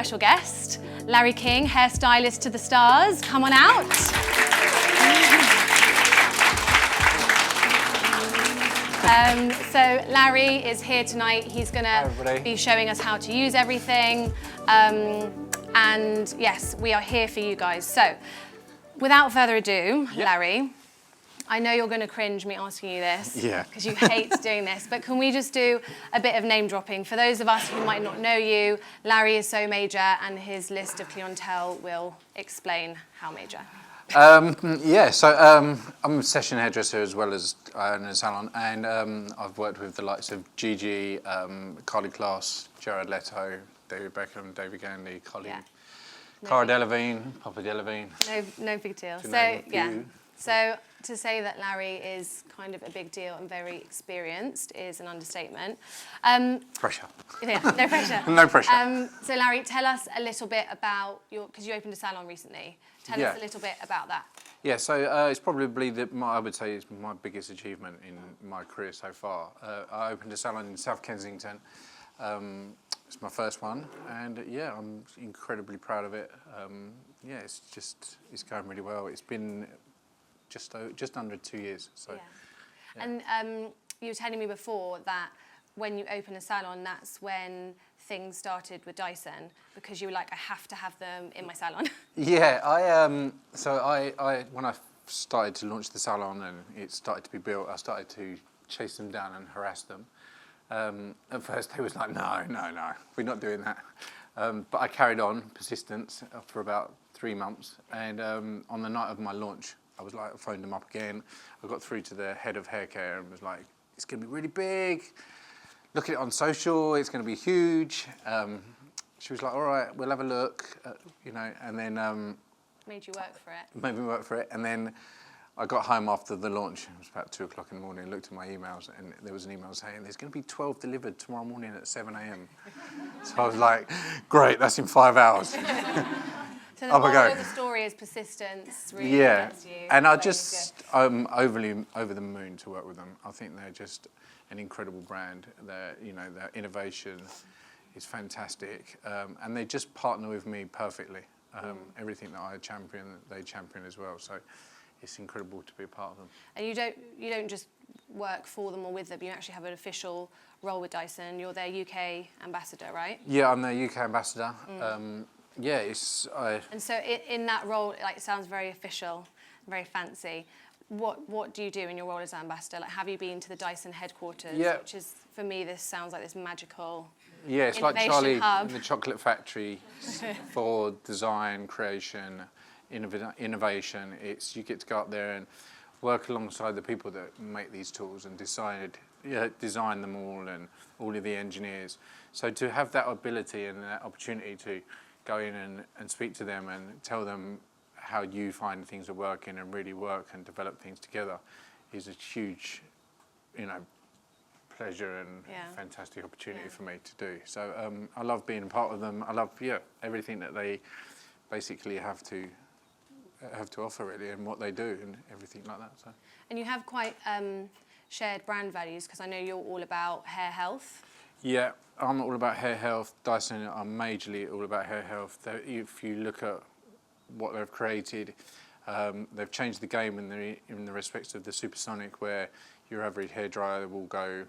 special guest, Larry King, hairstylist to the stars. Come on out. So Larry is here tonight. He's going to be showing us how to use everything. And yes, we are here for you guys. So without further ado, Larry, I know you're going to cringe me asking you this because you hate doing this, but can we just do a bit of name dropping? For those of us who might not know you, Larry is so major and his list of clientele will explain how major. So I'm a session hairdresser as well as I own a salon, and I've worked with the likes of Gigi, Carly Klass, Jared Leto, David Beckham, David Gandy, Cara Delevingne, Papa Delevingne. No big deal. So to say that Larry is kind of a big deal and very experienced is an understatement. Pressure. Yeah, no pressure. No pressure. So Larry, tell us a little bit about because you opened a salon recently. Tell us a little bit about that. Yeah, so it's probably I would say it's my biggest achievement in my career so far. I opened a salon in South Kensington. It's my first one, and I'm incredibly proud of it. It's going really well. It's been just under 2 years. So, And you were telling me before that when you open a salon, that's when things started with Dyson, because you were like, I have to have them in my salon. Yeah, I when I started to launch the salon and it started to be built, I started to chase them down and harass them. At first they was like, no, we're not doing that. But I carried on, persistence, for about 3 months. And on the night of my launch, I was like, I phoned them up again. I got through to the head of hair care and was like, it's going to be really big. Look at it on social, it's going to be huge. She was like, all right, we'll have a look, and then... made you work for it. Made me work for it. And then I got home after the launch. It was about 2 o'clock in the morning. I looked at my emails and there was an email saying, there's going to be 12 delivered tomorrow morning at 7 a.m. So I was like, great, that's in 5 hours. So the moral of the story is persistence really gets you. And I'm over the moon to work with them. I think they're just an incredible brand. Their innovation is fantastic, and they just partner with me perfectly. Everything that I champion, they champion as well. So it's incredible to be a part of them. And you don't just work for them or with them. You actually have an official role with Dyson. You're their UK ambassador, right? Yeah, I'm their UK ambassador. And so in that role, it sounds very official, very fancy. What do you do in your role as ambassador? Have you been to the Dyson headquarters? Yeah. Which is, for me, this sounds like this magical it's like Charlie hub. in the chocolate factory for design, creation, innovation. You get to go up there and work alongside the people that make these tools and design them all, and all of the engineers. So to have that ability and that opportunity to go in and speak to them and tell them how you find things are working and really work and develop things together is a huge, pleasure and fantastic opportunity for me to do. So I love being a part of them. I love everything that they basically have to offer really, and what they do and everything like that. So. And you have quite shared brand values, because I know you're all about hair health. Yeah, I'm all about hair health. Dyson are majorly all about hair health. If you look at what they've created, they've changed the game in the respects of the Supersonic, where your average hairdryer will go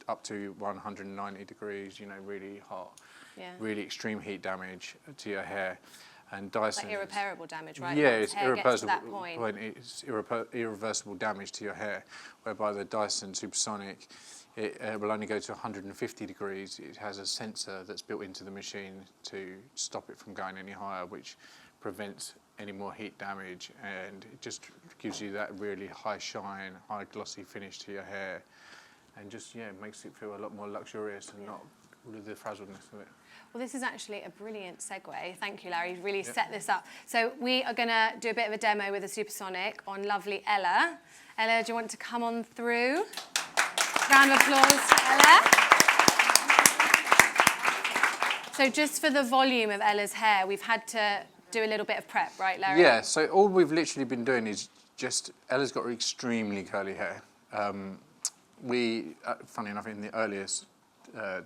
up to 190 degrees, really hot, really extreme heat damage to your hair. And Dyson, like irreparable damage, right? Yeah, it's irreversible. That point. It's irreversible damage to your hair, whereby the Dyson Supersonic, it will only go to 150 degrees. It has a sensor that's built into the machine to stop it from going any higher, which prevents any more heat damage, and it just gives you that really high shine, high glossy finish to your hair, and just makes it feel a lot more luxurious and not all of the frazzledness of it. Well, this is actually a brilliant segue. Thank you, Larry. You've really set this up. So we are going to do a bit of a demo with the Supersonic on lovely Ella. Ella, do you want to come on through? Round of applause to Ella. So just for the volume of Ella's hair, we've had to do a little bit of prep, right, Larry? Yeah, so all we've literally been doing is Ella's got extremely curly hair. Funny enough, in the earliest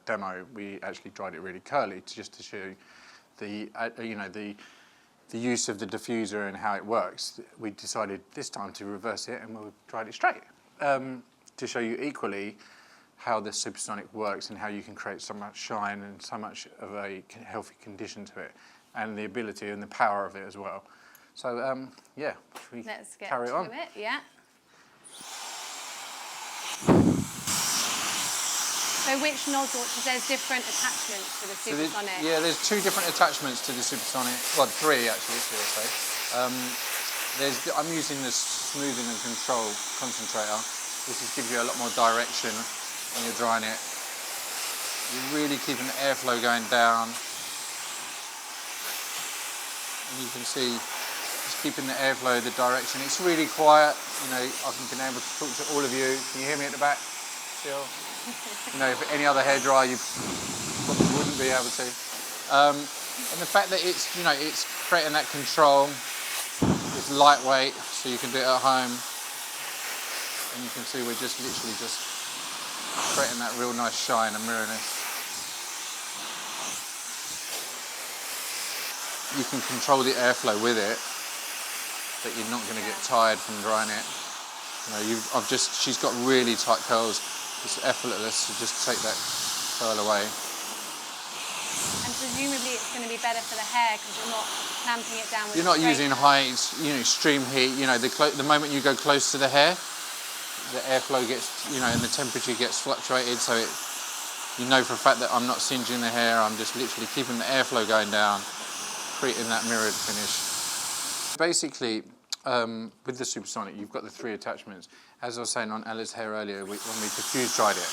demo, we actually dried it really curly just to show the use of the diffuser and how it works, we decided this time to reverse it, and we'll try it straight to show you equally how the Supersonic works and how you can create so much shine and so much of a healthy condition to it, and the ability and the power of it as well. So yeah, let's get carry on. it. Yeah. So which nozzle? Because there's different attachments to the Supersonic. So yeah, there's 2 different attachments to the Supersonic. Well, 3 actually, should I say. I'm using the smoothing and control concentrator. This gives you a lot more direction when you're drying it. You're really keeping the airflow going down. And you can see it's keeping the airflow, the direction. It's really quiet. You know, I've been able to talk to all of you. Can you hear me at the back still? You know, if any other hairdryer you probably wouldn't be able to. And the fact that it's, you know, it's creating that control, it's lightweight, so you can do it at home. And you can see we're just literally just creating that real nice shine and mirrorness. You can control the airflow with it, but you're not going to get tired from drying it. You know, she's got really tight curls. It's effortless to just take that curl away. And presumably it's going to be better for the hair because you're not clamping it down with. You're not using high, extreme heat. You know, the moment you go close to the hair, the airflow gets, and the temperature gets fluctuated. So you know for a fact that I'm not singeing the hair. I'm just literally keeping the airflow going down, creating that mirrored finish. Basically, with the Supersonic, you've got the 3 attachments. As I was saying on Ella's hair earlier, when we diffuse dried it,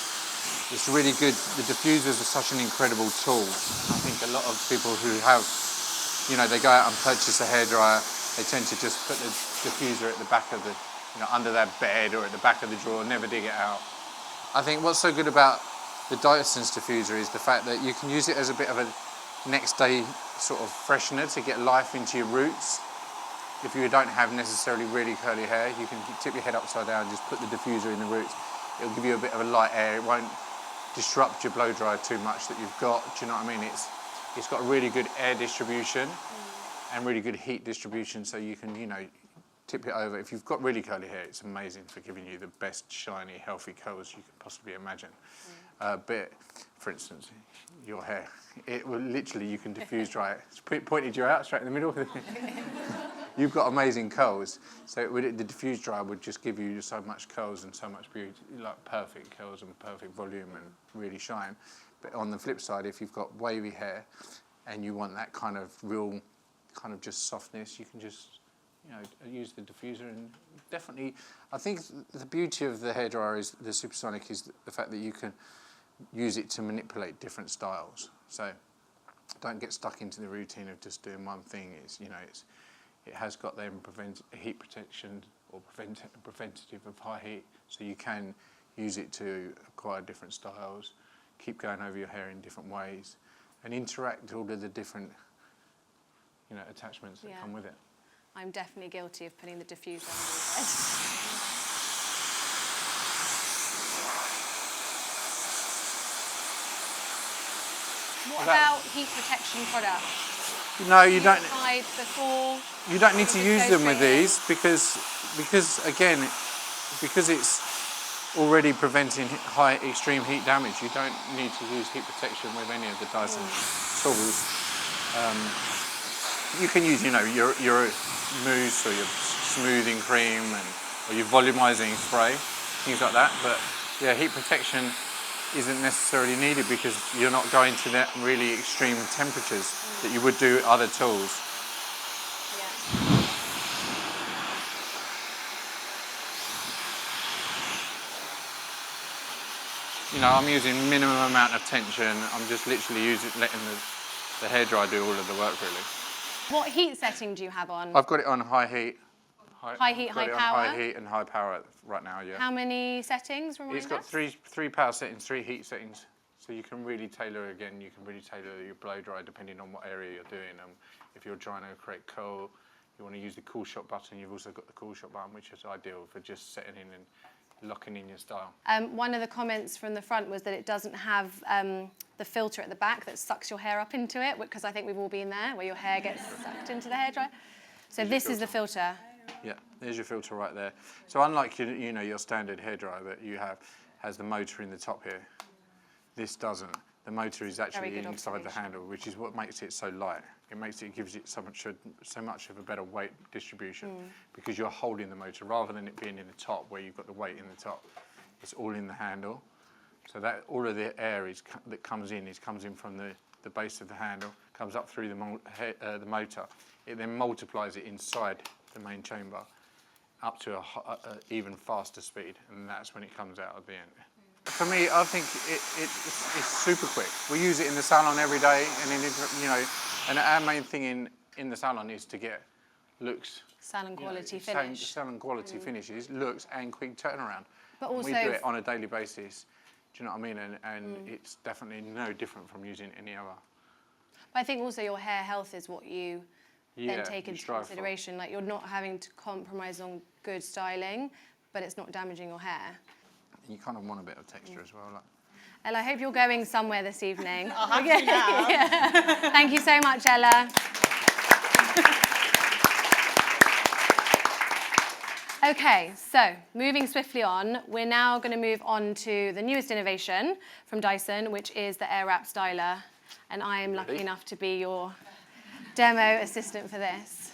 it's really good. The diffusers are such an incredible tool. I think a lot of people who have, they go out and purchase a hairdryer, they tend to just put the diffuser at the back of the, under their bed or at the back of the drawer, never dig it out. I think what's so good about the Dyson's diffuser is the fact that you can use it as a bit of a next day sort of freshener to get life into your roots. If you don't have necessarily really curly hair, you can tip your head upside down and just put the diffuser in the roots. It'll give you a bit of a light air. It won't disrupt your blow dryer too much that you've got. Do you know what I mean? It's got really good air distribution and really good heat distribution, so you can, tip it over. If you've got really curly hair, it's amazing for giving you the best shiny, healthy curls you could possibly imagine. But, for instance, your hair, it will literally, you can diffuse dry it. It's pointed you out straight in the middle. You've got amazing curls, so the diffuse dryer would just give you so much curls and so much beauty, like perfect curls and perfect volume and really shine. But on the flip side, if you've got wavy hair and you want that kind of real, kind of just softness, you can just, use the diffuser. And definitely, I think the beauty of the hairdryer is the Supersonic is the fact that you can use it to manipulate different styles. So don't get stuck into the routine of just doing one thing. It has got them heat protection or preventative of high heat, so you can use it to acquire different styles, keep going over your hair in different ways, and interact all of the different, attachments that come with it. I'm definitely guilty of putting the diffuser on the head. What about heat protection products? No, you don't. Before you don't need to use them with these because again, because it's already preventing extreme heat damage. You don't need to use heat protection with any of the Dyson tools. You can use, your mousse or your smoothing cream or your volumizing spray, things like that. But yeah, heat protection isn't necessarily needed because you're not going to that really extreme temperatures that you would do with other tools. I'm using minimum amount of tension. I'm just literally letting the hairdryer do all of the work really. What heat setting do you have on? I've got it on high heat. High heat, high power? High heat and high power right now, yeah. How many settings, remind us? It's got three power settings, 3 heat settings. So you can really tailor, your blow dry depending on what area you're doing. If you're trying to create curl, you want to use the cool shot button. You've also got the cool shot button, which is ideal for just setting in and locking in your style. One of the comments from the front was that it doesn't have the filter at the back that sucks your hair up into it, because I think we've all been there, where your hair gets sucked into the hairdryer. So this is the filter. Yeah, there's your filter right there. So unlike your standard hairdryer that you have, has the motor in the top here. This doesn't. The motor is actually inside the handle, which is what makes it so light. It gives it so much of a better weight distribution because you're holding the motor rather than it being in the top where you've got the weight in the top. It's all in the handle. So that all of the air that comes in from the base of the handle, comes up through the motor. It then multiplies it inside the main chamber up to a even faster speed, and that's when it comes out at the end. For me, I think it's super quick. We use it in the salon every day, and our main thing in the salon is to get looks. Salon quality finish. Salon quality finishes, looks, and quick turnaround. But also, we do it on a daily basis. Do you know what I mean? And it's definitely no different from using any other. But I think also your hair health is what you then take into consideration. Like, you're not having to compromise on good styling, but it's not damaging your hair. You kind of want a bit of texture as well. Like. Ella, I hope you're going somewhere this evening. I'll have to now. Yeah. Thank you so much, Ella. Okay, so moving swiftly on, we're now going to move on to the newest innovation from Dyson, which is the AirWrap Styler. And I am lucky enough to be your demo assistant for this.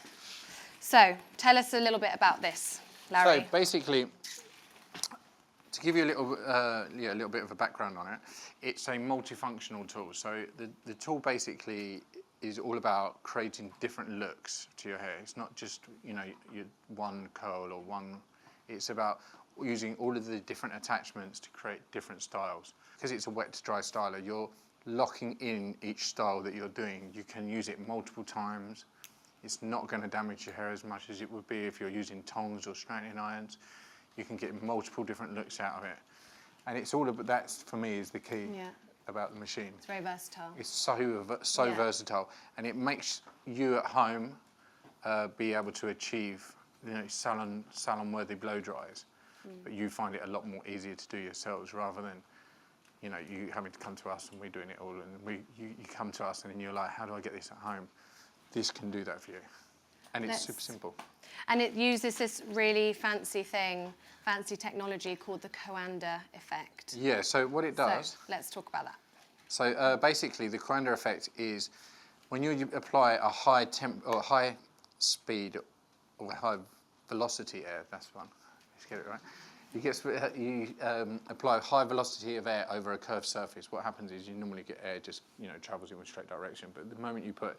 So tell us a little bit about this, Larry. So basically, to give you a little bit of a background on it, it's a multifunctional tool. So the tool basically is all about creating different looks to your hair. It's not just your one curl or one. It's about using all of the different attachments to create different styles. Because it's a wet to dry styler, you're locking in each style that you're doing. You can use it multiple times. It's not going to damage your hair as much as it would be if you're using tongs or straightening irons. You can get multiple different looks out of it. And it's all about, that's for me is the key about the machine. It's very versatile. It's so versatile. And it makes you at home be able to achieve salon-worthy blow dries. But you find it a lot more easier to do yourselves rather than you having to come to us and we're doing it all. And you come to us and then you're like, how do I get this at home? This can do that for you. And it's super simple. And it uses this really fancy technology called the Coanda effect. Yeah, so what it does... So let's talk about that. So basically the Coanda effect is when you apply a high speed or high velocity air, that's one, let's get it right. You apply high velocity of air over a curved surface. What happens is you normally get air just travels in one straight direction, but the moment you put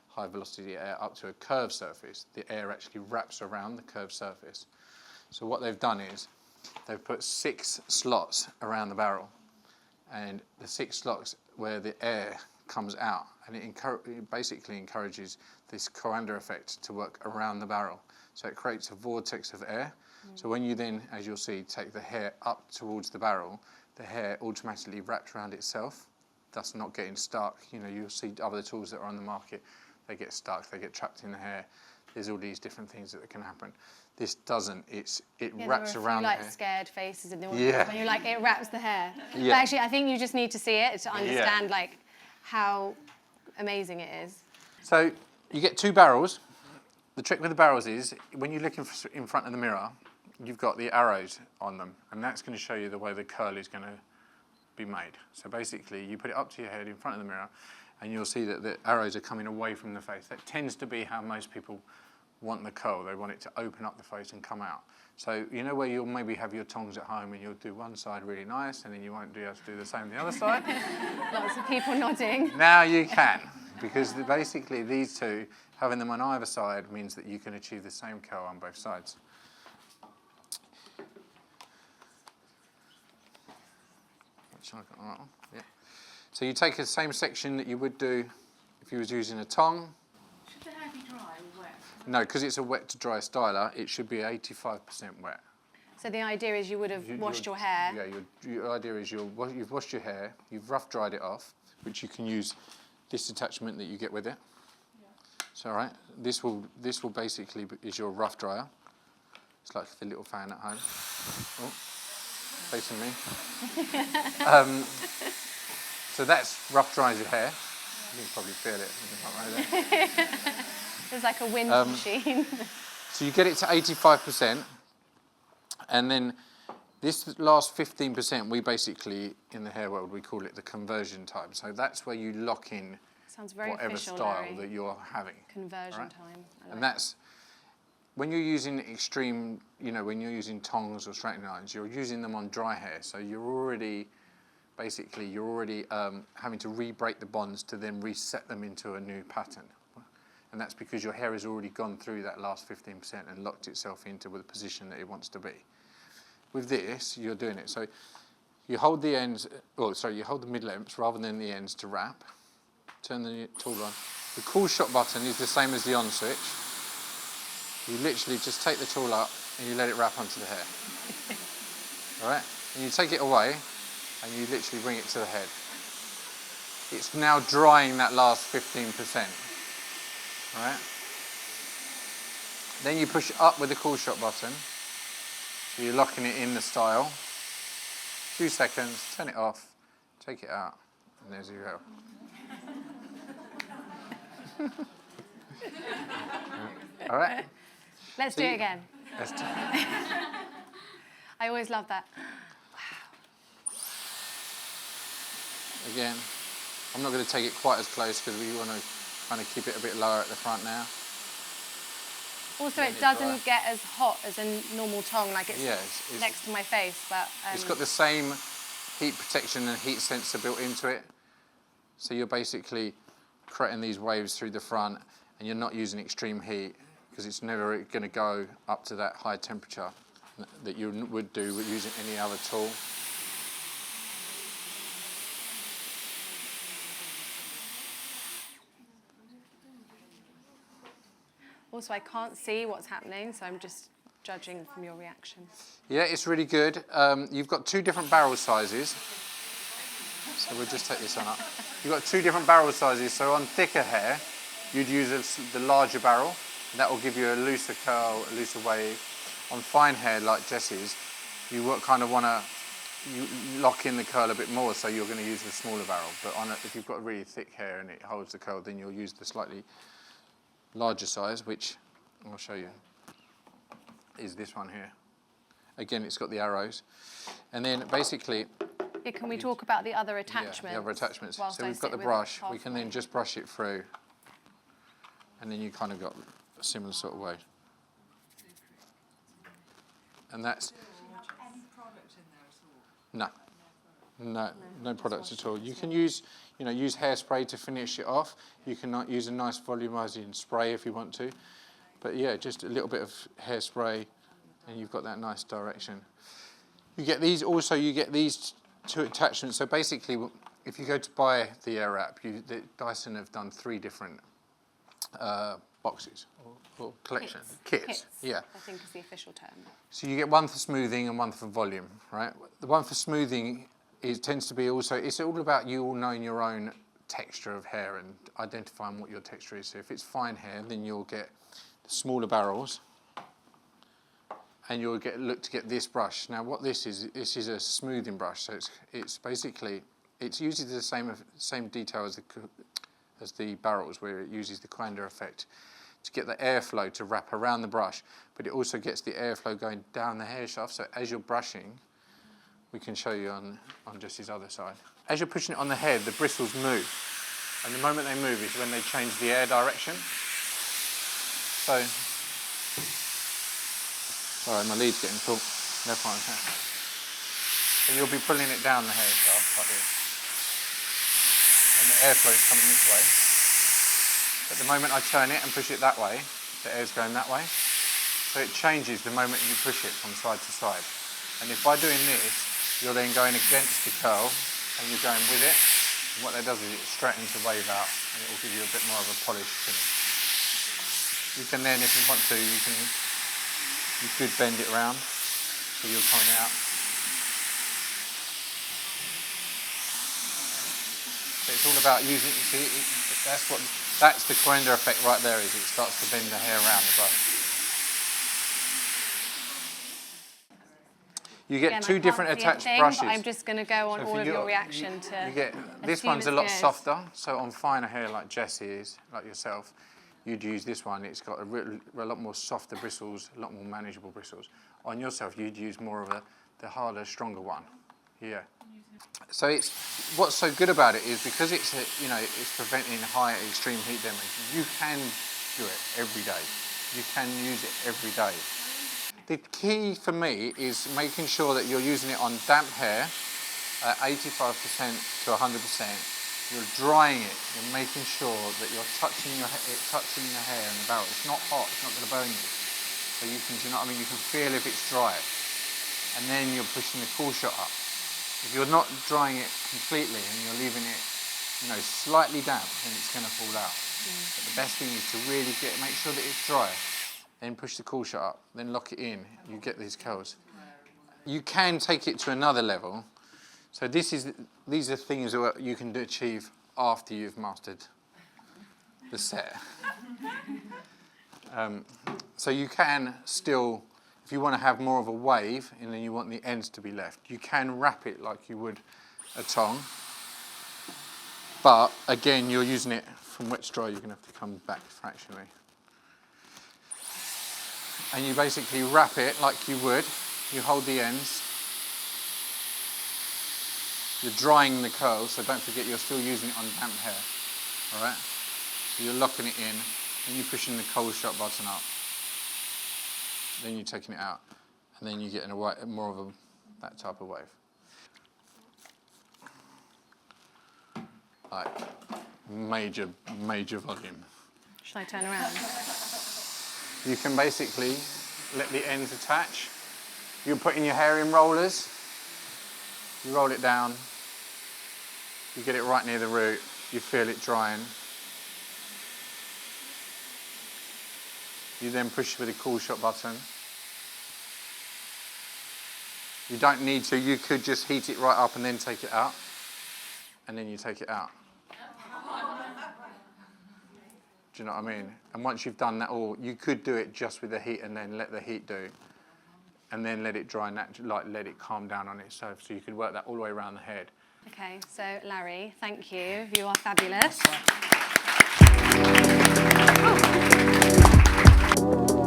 high velocity air up to a curved surface, the air actually wraps around the curved surface. So what they've done is they've put 6 slots around the barrel, and the 6 slots where the air comes out, and it basically encourages this Coanda effect to work around the barrel. So it creates a vortex of air. So when you then, as you'll see, take the hair up towards the barrel, the hair automatically wraps around itself, thus not getting stuck. You'll see other tools that are on the market, they get stuck, they get trapped in the hair. There's all these different things that can happen. This doesn't. It wraps around the hair. There are scared faces in the audience when you're like, it wraps the hair. Yeah. But actually, I think you just need to see it to understand how amazing it is. So you get 2 barrels. The trick with the barrels is when you look in front of the mirror, you've got the arrows on them, and that's going to show you the way the curl is going to be made. So basically, you put it up to your head in front of the mirror, and you'll see that the arrows are coming away from the face. That tends to be how most people want the curl. They want it to open up the face and come out. So where you'll maybe have your tongs at home and you'll do one side really nice and then you won't be able to do the same the other side. Lots of people nodding. Now you can, because basically these two, having them on either side means that you can achieve the same curl on both sides. Yeah. So you take the same section that you would do if you was using a tong. Should the hair be dry or wet? No, because it's a wet to dry styler, it should be 85% wet. So the idea is you would have washed your hair. Yeah, your idea is you've washed your hair, you've rough dried it off, which you can use this attachment that you get with it. Yeah. So all right, this will basically is your rough dryer. It's like the little fan at home. Oh. facing me. So that's rough dries your hair. You can probably feel it right there. There's like a wind machine. So you get it to 85%, and then this last 15%, we basically, in the hair world, we call it the conversion time. So that's where you lock in Sounds very whatever official, style Larry. that you're having. Conversion right? time. And that's, when you're using extreme, you know, when you're using tongs or straightening irons, you're using them on dry hair. So you're already, basically, having to re-break the bonds to then reset them into a new pattern. And that's because your hair has already gone through that last 15% and locked itself into the position that it wants to be. With this, you're doing it. So you hold the ends, you hold the mid-lengths rather than the ends to wrap. Turn the tool on. The cool shot button is the same as the on switch. You literally just take the tool up and you let it wrap onto the hair. All right? And you take it away and you literally bring it to the head. It's now drying that last 15%. All right? Then you push it up with the cool shot button. So you're locking it in the style. 2 seconds, turn it off, take it out, and there's your go. All right? Let's do it again. Let's do it. I always love that. Again, I'm not going to take it quite as close because we want to kind of keep it a bit lower at the front now. Also, it doesn't get as hot as a normal tong, like it's, it's next to my face, but... it's got the same heat protection and heat sensor built into it. So you're basically creating these waves through the front and you're not using extreme heat because it's never going to go up to that high temperature that you would do with using any other tool. Also, I can't see what's happening, so I'm just judging from your reaction. Yeah, it's really good. You've got 2 different barrel sizes. So we'll just take this one up. You've got 2 different barrel sizes. So on thicker hair, you'd use the larger barrel. That will give you a looser curl, a looser wave. On fine hair, like Jess's, you kind of want to lock in the curl a bit more, so you're going to use the smaller barrel. But if you've got really thick hair and it holds the curl, then you'll use the slightly larger size, which I'll show you, is this one here. Again, it's got the arrows. And then basically... Yeah, can we talk about the other attachments? Yeah, the other attachments. So I we've got the brush. We can then just brush it through. And then you kind of got a similar sort of way. And that's... Any product in there at all? No product at all. You can use hairspray to finish it off. You can use a nice volumizing spray if you want to. But yeah, just a little bit of hairspray and you've got that nice direction. You get these 2 attachments. So basically, if you go to buy the AirWrap, Dyson have done 3 different boxes or collection. Kits. Yeah. I think is the official term. So you get one for smoothing and one for volume, right? The one for smoothing tends to be also, it's all about you all knowing your own texture of hair and identifying what your texture is. So if it's fine hair, then you'll get the smaller barrels and you'll look to get this brush. Now what this is a smoothing brush. So it's basically, it uses the same detail as the barrels, where it uses the Quander effect to get the airflow to wrap around the brush, but it also gets the airflow going down the hair shaft. So as you're brushing, we can show you on just his other side. As you're pushing it on the head, the bristles move. And the moment they move is when they change the air direction. So, sorry, my lead's getting full. No point. So you'll be pulling it down the hair shaft like this. And the airflow is coming this way. At the moment I turn it and push it that way, the air's going that way. So it changes the moment you push it from side to side. And if by doing this, you're then going against the curl and you're going with it. And what that does is it straightens the wave out and it will give you a bit more of a polished finish. You can then, if you want to, you could bend it round so you're coming out. So it's all about using, see, that's the Quander effect right there, is it starts to bend the hair around the brush. You get Again, two I different can't see a attached thing, brushes. but I'm just going to go on So all for of your reaction to. You get this assume one's a it's lot good. softer. So on finer hair like Jessie is, like yourself, you'd use this one. It's got a lot more softer bristles, a lot more manageable bristles. On yourself, you'd use more of the harder, stronger one. Yeah. So what's so good about it is because it's it's preventing high extreme heat damage. You can do it every day. You can use it every day. The key for me is making sure that you're using it on damp hair at 85% to 100%. You're drying it. You're making sure that you're touching your hair and the barrel. It's not hot. It's not going to burn you. So you can, do you know what I mean? You can feel if it's dry. And then you're pushing the cool shot up. If you're not drying it completely and you're leaving it, slightly damp, then it's going to fall out. But the best thing is to really make sure that it's dry. Then push the cool shot up, then lock it in, you get these curls. You can take it to another level. So these are things that you can achieve after you've mastered the set. So you can still, if you want to have more of a wave and then you want the ends to be left, you can wrap it like you would a tong. But again, you're using it from wet to dry, you're going to have to come back fractionally. And you basically wrap it like you would. You hold the ends. You're drying the curls, so don't forget you're still using it on damp hair. All right? So you're locking it in, and you're pushing the cold shot button up. Then you're taking it out, and then you get more of that type of wave. Like major volume. Should I turn around? You can basically let the ends attach. You're putting your hair in rollers. You roll it down. You get it right near the root. You feel it drying. You then push with the cool shot button. You don't need to. You could just heat it right up and then take it out. And then you take it out. Do you know what I mean? And once you've done that all, you could do it just with the heat and then let the heat do. And then let it dry, let it calm down on itself. So you could work that all the way around the head. Okay, so Larry, thank you. You are fabulous. Oh.